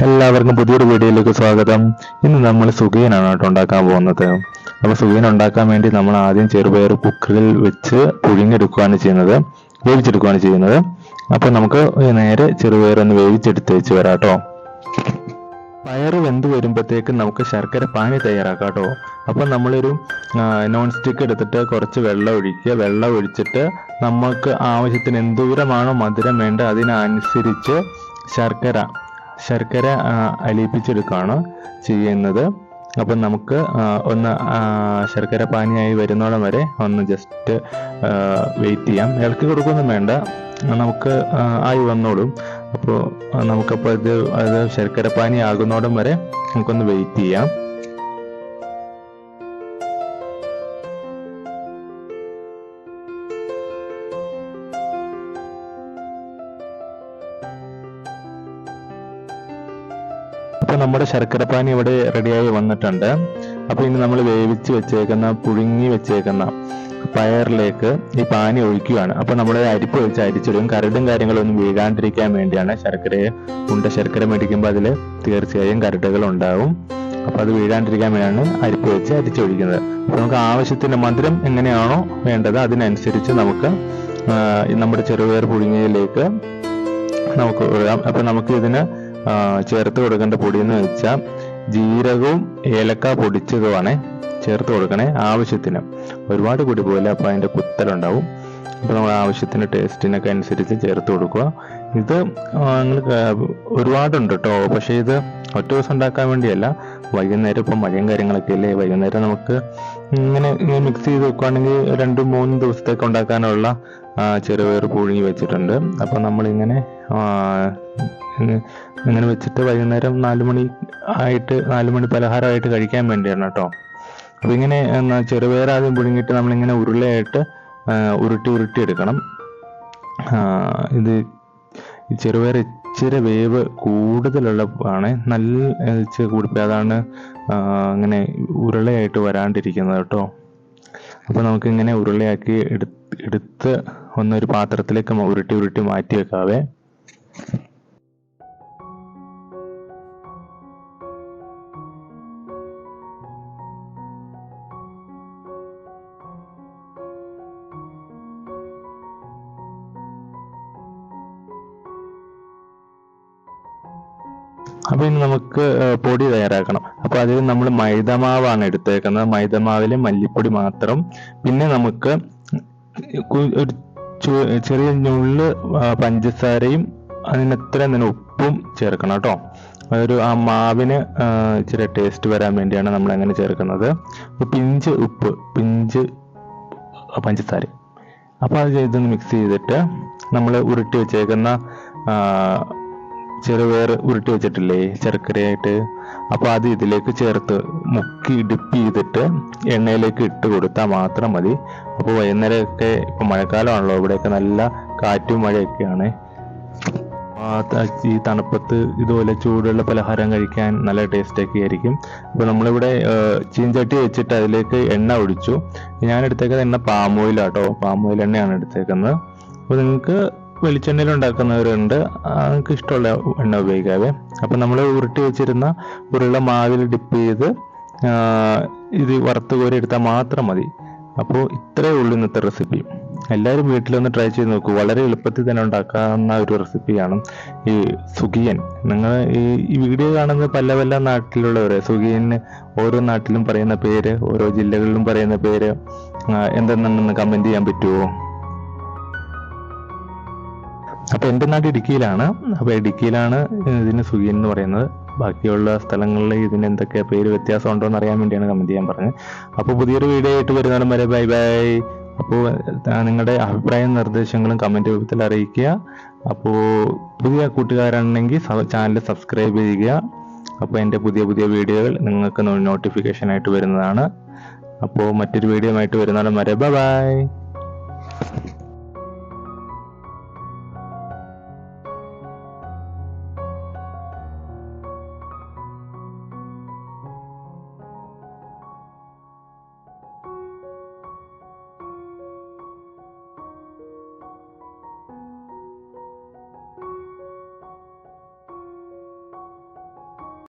എല്ലാവർക്കും പുതിയൊരു വീഡിയോയിലേക്ക് സ്വാഗതം. ഇന്ന് നമ്മൾ സുഖിയനാണ് കേട്ടോ ഉണ്ടാക്കാൻ പോകുന്നത്. അപ്പോൾ സുഖിയൻ ഉണ്ടാക്കാൻ വേണ്ടി നമ്മൾ ആദ്യം ചെറുപയർ കുക്കറിൽ വെച്ച് പുഴുങ്ങിയെടുക്കുകയാണ് ചെയ്യുന്നത്, വേവിച്ചെടുക്കുകയാണ് ചെയ്യുന്നത്. അപ്പോൾ നമുക്ക് നേരെ ചെറുപയർ ഒന്ന് വേവിച്ചെടുത്ത് വെച്ച് വരാം കേട്ടോ. പയർ വെന്ത് വരുമ്പോഴത്തേക്ക് നമുക്ക് ശർക്കര പാനി തയ്യാറാക്കാം കേട്ടോ. അപ്പോൾ നമ്മളൊരു നോൺ സ്റ്റിക്ക് എടുത്തിട്ട് കുറച്ച് വെള്ളം ഒഴിക്കുക. വെള്ളം ഒഴിച്ചിട്ട് നമുക്ക് ആവശ്യത്തിന് എന്തോരമാണോ മധുരം വേണ്ട അതിനനുസരിച്ച് ശർക്കര അലിയിപ്പിച്ചെടുക്കുകയാണ് ചെയ്യുന്നത്. അപ്പം നമുക്ക് ഒന്ന് ശർക്കര പാനിയായി വരുന്നോളം വരെ ഒന്ന് ജസ്റ്റ് വെയിറ്റ് ചെയ്യാം. ഇളക്കി കൊടുക്കൊന്നും വേണ്ട, നമുക്ക് ആയി വന്നോളും. അപ്പോൾ നമുക്കപ്പോൾ അത് ശർക്കര പാനി ആകുന്നോടം വരെ നമുക്കൊന്ന് വെയിറ്റ് ചെയ്യാം. അപ്പോൾ നമ്മുടെ ശർക്കരപ്പാനി ഇവിടെ റെഡിയായി വന്നിട്ടുണ്ട്. അപ്പോൾ ഇനി നമ്മൾ പുഴുങ്ങി വെച്ചേക്കുന്ന പയറിലേക്ക് ഈ പാനി ഒഴിക്കുകയാണ്. അപ്പോൾ നമ്മൾ അരിപ്പ് വെച്ച് അരിച്ചിടും. കരടും കാര്യങ്ങളൊന്നും വീഴാണ്ടിരിക്കാൻ വേണ്ടിയാണ്. ശർക്കര മേടിക്കുമ്പോൾ അതിൽ തീർച്ചയായും കരടുകൾ ഉണ്ടാവും. അപ്പോൾ അത് വീഴാണ്ടിരിക്കാൻ വേണ്ടിയാണ് അരിപ്പ് വെച്ച് അരിച്ചൊഴിക്കുന്നത്. അപ്പോൾ നമുക്ക് ആവശ്യത്തിന് മധുരം എങ്ങനെയാണോ വേണ്ടത് അതിനനുസരിച്ച് നമുക്ക് നമ്മുടെ ചെറുപയർ പുഴുങ്ങിയതിലേക്ക് നമുക്ക് ഇടാം. അപ്പോൾ നമുക്ക് ഇതിന് ചേർത്ത് കൊടുക്കേണ്ട പൊടി എന്ന് വെച്ചാൽ ജീരകവും ഏലക്ക പൊടിച്ചതുമാണ് ചേർത്ത് കൊടുക്കണേ ആവശ്യത്തിന്. ഒരുപാട് പൊടി പോലെ അപ്പോൾ അതിൻ്റെ കുത്തലുണ്ടാവും. അപ്പോൾ നമ്മൾ ആവശ്യത്തിന് ടേസ്റ്റിനൊക്കെ അനുസരിച്ച് ചേർത്ത് കൊടുക്കുക. ഇത് നിങ്ങൾ ഒരുപാടുണ്ട് കേട്ടോ. പക്ഷേ ഇത് ഒറ്റ ദിവസം ഉണ്ടാക്കാൻ വേണ്ടിയല്ല, വൈകുന്നേരം ഇപ്പം മഴയും കാര്യങ്ങളൊക്കെ അല്ലേ, വൈകുന്നേരം നമുക്ക് ഇങ്ങനെ മിക്സ് ചെയ്ത് വെക്കുകയാണെങ്കിൽ 2-3 ദിവസത്തേക്ക് ഉണ്ടാക്കാനുള്ള ചെറുപയർ പുഴുങ്ങി വെച്ചിട്ടുണ്ട്. അപ്പം നമ്മളിങ്ങനെ വെച്ചിട്ട് വൈകുന്നേരം 4 മണി പലഹാരമായിട്ട് കഴിക്കാൻ വേണ്ടിയാണ് കേട്ടോ. അപ്പം ഇങ്ങനെ ചെറുപയർ ആദ്യം പുഴുങ്ങിയിട്ട് നമ്മളിങ്ങനെ ഉരുളയായിട്ട് ഉരുട്ടി എടുക്കണം. ഇത് ചെറുപയർ ഇച്ചിരി വേവ് കൂടുതലുള്ള ആണ്, നല്ല കൂടിപ്പോയി, അതാണ് ഇങ്ങനെ ഉരുളയായിട്ട് വരാണ്ടിരിക്കുന്നത് കേട്ടോ. അപ്പോൾ നമുക്കിങ്ങനെ ഉരുളയാക്കി എടുത്ത് ഒന്നൊരു പാത്രത്തിലേക്ക് ഉരുട്ടി മാറ്റി വെക്കാവേ. അപ്പോൾ ഇനി നമുക്ക് പൊടി തയ്യാറാക്കണം. അപ്പോൾ അതിൽ നമ്മൾ മൈദമാവാണ് എടുത്തേക്കുന്നത്. മൈദമാവിൽ മല്ലിപ്പൊടി മാത്രം, പിന്നെ നമുക്ക് ഒരു ചെറിയ നുള്ള് പഞ്ചസാരയും അതിനത്ര തന്നെ ഉപ്പും ചേർക്കണം കേട്ടോ. ആ മാവിന് ഇച്ചിരി ടേസ്റ്റ് വരാൻ വേണ്ടിയാണ് നമ്മൾ അങ്ങനെ ചേർക്കുന്നത്. പിഞ്ച് ഉപ്പ്, പിഞ്ച് പഞ്ചസാര. അപ്പോൾ അത് ഇതൊന്ന് മിക്സ് ചെയ്തിട്ട് നമ്മൾ ഉരുട്ടി വെച്ചേക്കുന്ന ചെറുപയർ ഉരുട്ടി വെച്ചിട്ടില്ലേ ശർക്കരയായിട്ട്, അപ്പോൾ അത് ഇതിലേക്ക് ചേർത്ത് മുക്കി ഡിപ്പ് ചെയ്തിട്ട് എണ്ണയിലേക്ക് ഇട്ട് കൊടുത്താൽ മാത്രം മതി. അപ്പോൾ വൈകുന്നേരമൊക്കെ ഇപ്പം മഴക്കാലമാണല്ലോ, ഇവിടെയൊക്കെ നല്ല കാറ്റും മഴയൊക്കെയാണ്. ഈ തണുപ്പത്ത് ഇതുപോലെ ചൂടുള്ള പലഹാരം കഴിക്കാൻ നല്ല ടേസ്റ്റൊക്കെ ആയിരിക്കും. അപ്പോൾ നമ്മളിവിടെ ചീഞ്ചട്ടി വെച്ചിട്ട് അതിലേക്ക് എണ്ണ ഒഴിച്ചു. ഞാൻ എടുത്തേക്കുന്നത് എണ്ണ പാം ഓയിലാട്ടോ, പാം ഓയിൽ എണ്ണയാണ് എടുത്തേക്കുന്നത്. അപ്പോൾ നിങ്ങൾക്ക് വെളിച്ചെണ്ണയിൽ ഉണ്ടാക്കുന്നവരുണ്ട്, നിങ്ങൾക്ക് ഇഷ്ടമുള്ള എണ്ണ ഉപയോഗിക്കാവേ. അപ്പം നമ്മൾ ഉരുട്ടി വെച്ചിരുന്ന ഉരുള മാവിൽ ഡിപ്പ് ചെയ്ത് ഇത് വറുത്ത് കോരി എടുത്താൽ മാത്രം മതി. അപ്പോൾ ഇത്രയേ ഉള്ളൂ ഇന്നത്തെ റെസിപ്പി. എല്ലാവരും വീട്ടിലൊന്ന് ട്രൈ ചെയ്ത് നോക്കൂ. വളരെ എളുപ്പത്തിൽ തന്നെ ഉണ്ടാക്കാവുന്ന ഒരു റെസിപ്പിയാണ് ഈ സുഖിയൻ. നിങ്ങൾ ഈ വീഡിയോ കാണുന്ന പല നാട്ടിലുള്ളവർ സുഖിയന് ഓരോ നാട്ടിലും പറയുന്ന പേര്, ഓരോ ജില്ലകളിലും പറയുന്ന പേര് എന്തെന്നാണെന്ന് കമൻറ്റ് ചെയ്യാൻ പറ്റുമോ? അപ്പോൾ എൻ്റെ നാട് ഇടുക്കിയിലാണ്. അപ്പോൾ ഇടുക്കിയിലാണ് ഇതിന് സുഖിയൻ എന്ന് പറയുന്നത്. ബാക്കിയുള്ള സ്ഥലങ്ങളിൽ ഇതിന് എന്തൊക്കെ പേര് വ്യത്യാസം ഉണ്ടോ എന്ന് അറിയാൻ വേണ്ടിയാണ് കമൻറ്റ് ചെയ്യാൻ പറഞ്ഞത്. അപ്പോൾ പുതിയൊരു വീഡിയോ ആയിട്ട് വരുന്നതിനും വരെ ബൈ. അപ്പോൾ നിങ്ങളുടെ അഭിപ്രായവും നിർദ്ദേശങ്ങളും കമൻറ്റ് രൂപത്തിൽ അറിയിക്കുക. അപ്പോൾ പുതിയ കൂട്ടുകാരാണെങ്കിൽ ചാനൽ സബ്സ്ക്രൈബ് ചെയ്യുക. അപ്പോൾ എൻ്റെ പുതിയ വീഡിയോകൾ നിങ്ങൾക്ക് നോട്ടിഫിക്കേഷൻ ആയിട്ട് വരുന്നതാണ്. അപ്പോൾ മറ്റൊരു വീഡിയോ ആയിട്ട് വരുന്നതിനും വരെ ബൈ.